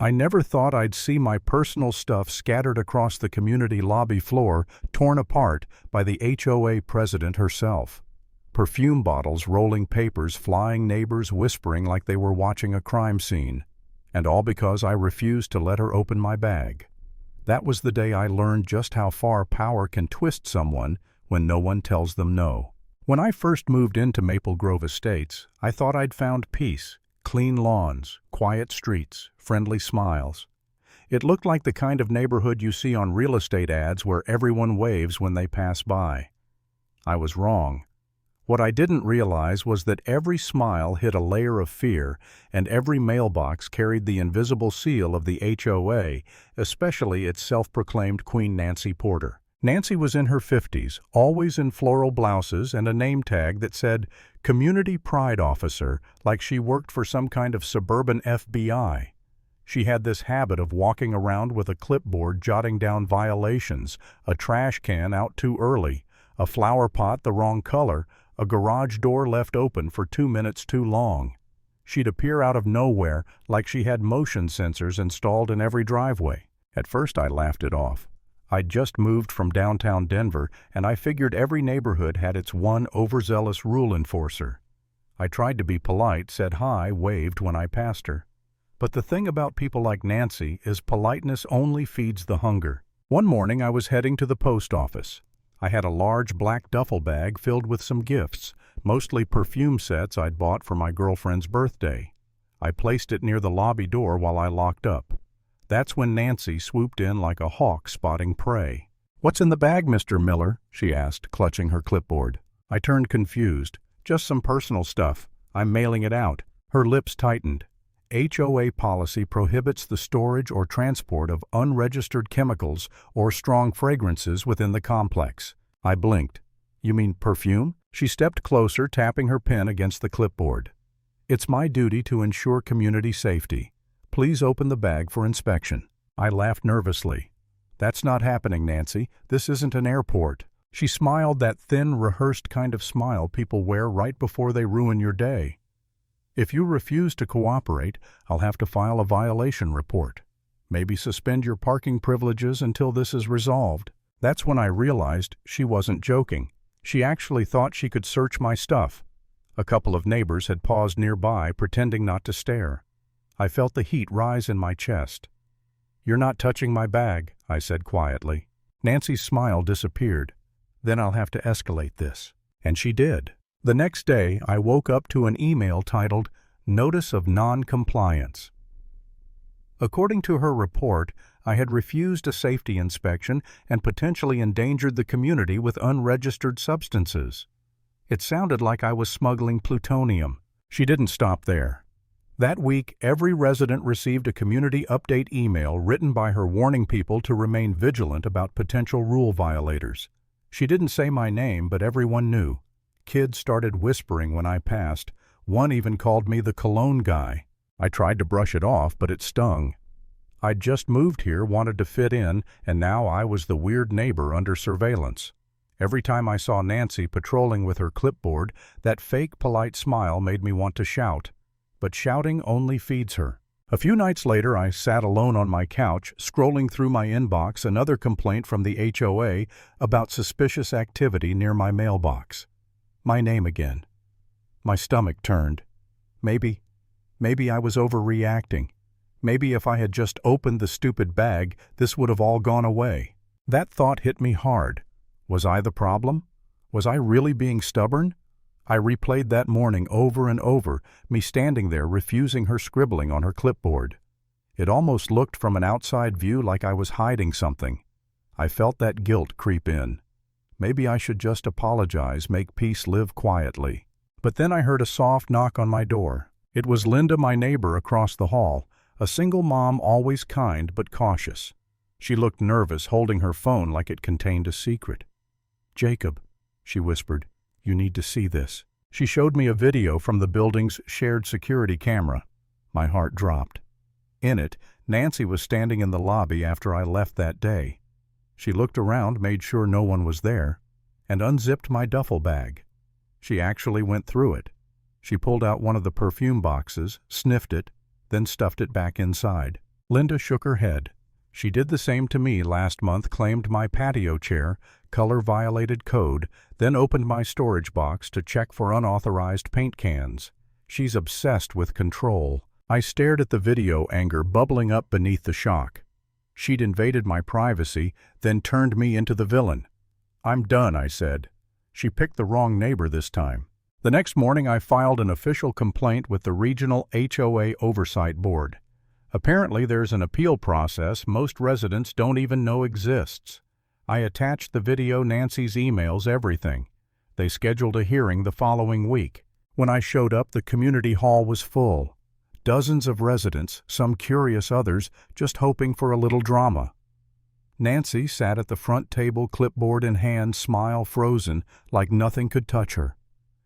I never thought I'd see my personal stuff scattered across the community lobby floor, torn apart by the HOA president herself. Perfume bottles, rolling papers, flying, neighbors whispering like they were watching a crime scene. And all because I refused to let her open my bag. That was the day I learned just how far power can twist someone when no one tells them no. When I first moved into Maple Grove Estates, I thought I'd found peace. Clean lawns, quiet streets, friendly smiles. It looked like the kind of neighborhood you see on real estate ads where everyone waves when they pass by. I was wrong. What I didn't realize was that every smile hid a layer of fear, and every mailbox carried the invisible seal of the HOA, especially its self-proclaimed Queen Nancy Porter. Nancy was in her 50s, always in floral blouses and a name tag that said Community Pride Officer, like she worked for some kind of suburban FBI. She had this habit of walking around with a clipboard jotting down violations, a trash can out too early, a flower pot the wrong color, a garage door left open for 2 minutes too long. She'd appear out of nowhere like she had motion sensors installed in every driveway. At first I laughed it off. I'd just moved from downtown Denver, and I figured every neighborhood had its one overzealous rule enforcer. I tried to be polite, said hi, waved when I passed her. But the thing about people like Nancy is politeness only feeds the hunger. One morning I was heading to the post office. I had a large black duffel bag filled with some gifts, mostly perfume sets I'd bought for my girlfriend's birthday. I placed it near the lobby door while I locked up. That's when Nancy swooped in like a hawk spotting prey. "What's in the bag, Mr. Miller?" she asked, clutching her clipboard. I turned confused. "Just some personal stuff. I'm mailing it out." Her lips tightened. HOA policy prohibits the storage or transport of unregistered chemicals or strong fragrances within the complex. I blinked. "You mean perfume?" She stepped closer, tapping her pen against the clipboard. "It's my duty to ensure community safety. Please open the bag for inspection." I laughed nervously. "That's not happening, Nancy. This isn't an airport." She smiled, that thin, rehearsed kind of smile people wear right before they ruin your day. "If you refuse to cooperate, I'll have to file a violation report. Maybe suspend your parking privileges until this is resolved." That's when I realized she wasn't joking. She actually thought she could search my stuff. A couple of neighbors had paused nearby, pretending not to stare. I felt the heat rise in my chest. "You're not touching my bag," I said quietly. Nancy's smile disappeared. "Then I'll have to escalate this." And she did. The next day, I woke up to an email titled Notice of Non-Compliance. According to her report, I had refused a safety inspection and potentially endangered the community with unregistered substances. It sounded like I was smuggling plutonium. She didn't stop there. That week, every resident received a community update email written by her warning people to remain vigilant about potential rule violators. She didn't say my name, but everyone knew. Kids started whispering when I passed. One even called me the cologne guy. I tried to brush it off, but it stung. I'd just moved here, wanted to fit in, and now I was the weird neighbor under surveillance. Every time I saw Nancy patrolling with her clipboard, that fake polite smile made me want to shout. But shouting only feeds her. A few nights later, I sat alone on my couch, scrolling through my inbox, another complaint from the HOA about suspicious activity near my mailbox. My name again. My stomach turned. Maybe I was overreacting. Maybe if I had just opened the stupid bag, this would have all gone away. That thought hit me hard. Was I the problem? Was I really being stubborn? I replayed that morning over and over, me standing there refusing her scribbling on her clipboard. It almost looked from an outside view like I was hiding something. I felt that guilt creep in. Maybe I should just apologize, make peace, live quietly. But then I heard a soft knock on my door. It was Linda, my neighbor across the hall, a single mom, always kind but cautious. She looked nervous, holding her phone like it contained a secret. "Jacob," she whispered, "you need to see this." She showed me a video from the building's shared security camera. My heart dropped. In it, Nancy was standing in the lobby after I left that day. She looked around, made sure no one was there, and unzipped my duffel bag. She actually went through it. She pulled out one of the perfume boxes, sniffed it, then stuffed it back inside. Linda shook her head. She did the same to me last month, claimed my patio chair, color violated code, then opened my storage box to check for unauthorized paint cans. She's obsessed with control. I stared at the video, anger bubbling up beneath the shock. She'd invaded my privacy, then turned me into the villain. "I'm done," I said. She picked the wrong neighbor this time. The next morning I filed an official complaint with the regional HOA Oversight Board. Apparently there's an appeal process most residents don't even know exists. I attached the video, Nancy's emails, everything. They scheduled a hearing the following week. When I showed up, the community hall was full. Dozens of residents, some curious, others just hoping for a little drama. Nancy sat at the front table, clipboard in hand, smile frozen, like nothing could touch her.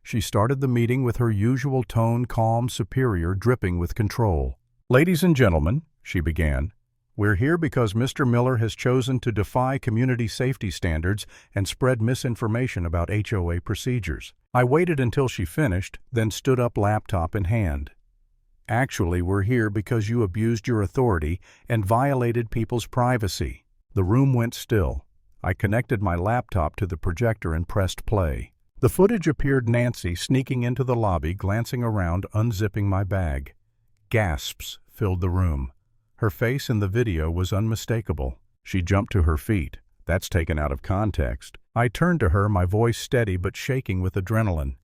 She started the meeting with her usual tone, calm, superior, dripping with control. "Ladies and gentlemen," she began, "we're here because Mr. Miller has chosen to defy community safety standards and spread misinformation about HOA procedures." I waited until she finished, then stood up, laptop in hand. "Actually, we're here because you abused your authority and violated people's privacy." The room went still. I connected my laptop to the projector and pressed play. The footage appeared: Nancy sneaking into the lobby, glancing around, unzipping my bag. Gasps filled the room. Her face in the video was unmistakable. She jumped to her feet. That's taken out of context. I turned to her, my voice steady but shaking with adrenaline.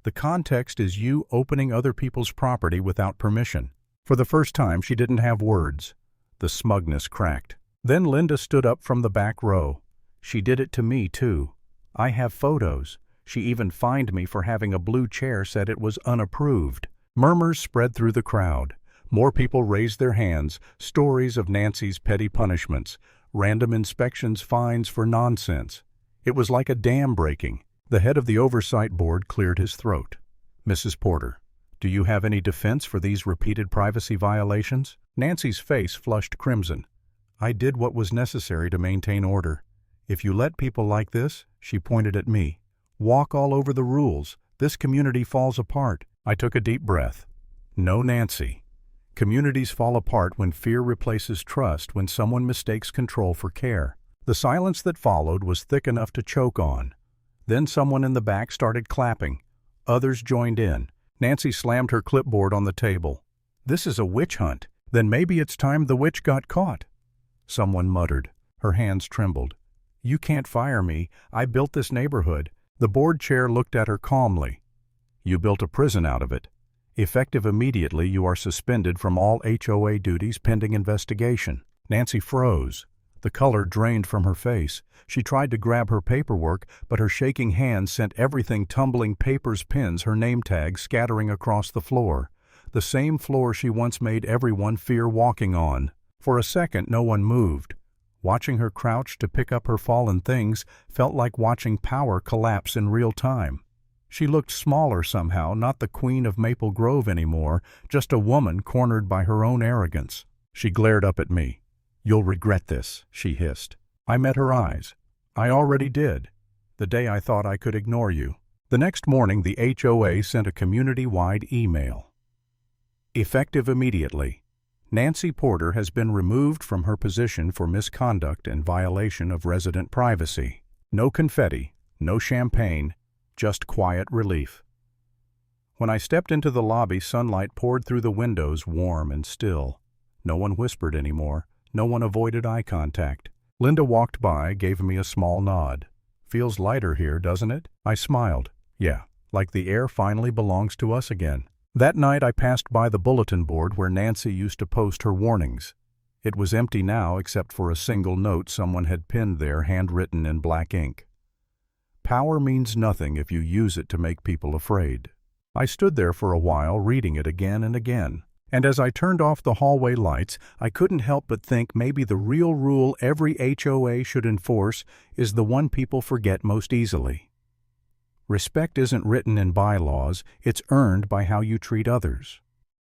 "The context is you opening other people's property without permission." For the first time, she didn't have words. The smugness cracked. Then Linda stood up from the back row. "She did it to me, too. I have photos. She even fined me for having a blue chair, said it was unapproved." Murmurs spread through the crowd. More people raised their hands, stories of Nancy's petty punishments, random inspections, fines for nonsense. It was like a dam breaking. The head of the oversight board cleared his throat. "Mrs. Porter, do you have any defense for these repeated privacy violations?" Nancy's face flushed crimson. "I did what was necessary to maintain order. If you let people like this," she pointed at me, "walk all over the rules, this community falls apart." I took a deep breath. "No, Nancy. Communities fall apart when fear replaces trust, when someone mistakes control for care." The silence that followed was thick enough to choke on. Then someone in the back started clapping. Others joined in. Nancy slammed her clipboard on the table. "This is a witch hunt. Then maybe it's time the witch got caught." Someone muttered. Her hands trembled. "You can't fire me. I built this neighborhood." The board chair looked at her calmly. "You built a prison out of it. Effective immediately, you are suspended from all HOA duties pending investigation." Nancy froze. The color drained from her face. She tried to grab her paperwork, but her shaking hand sent everything tumbling: papers, pens, her name tag scattering across the floor. The same floor she once made everyone fear walking on. For a second, no one moved. Watching her crouch to pick up her fallen things felt like watching power collapse in real time. She looked smaller somehow, not the queen of Maple Grove anymore, just a woman cornered by her own arrogance. She glared up at me. "You'll regret this," she hissed. I met her eyes. "I already did, the day I thought I could ignore you." The next morning, the HOA sent a community-wide email. "Effective immediately. Nancy Porter has been removed from her position for misconduct and violation of resident privacy. No confetti, no champagne, just quiet relief." When I stepped into the lobby, sunlight poured through the windows, warm and still. No one whispered anymore. No one avoided eye contact. Linda walked by, gave me a small nod. "Feels lighter here, doesn't it?" I smiled. "Yeah, like the air finally belongs to us again." That night I passed by the bulletin board where Nancy used to post her warnings. It was empty now except for a single note someone had pinned there, handwritten in black ink. "Power means nothing if you use it to make people afraid." I stood there for a while, reading it again and again. And as I turned off the hallway lights, I couldn't help but think maybe the real rule every HOA should enforce is the one people forget most easily. Respect isn't written in bylaws, it's earned by how you treat others.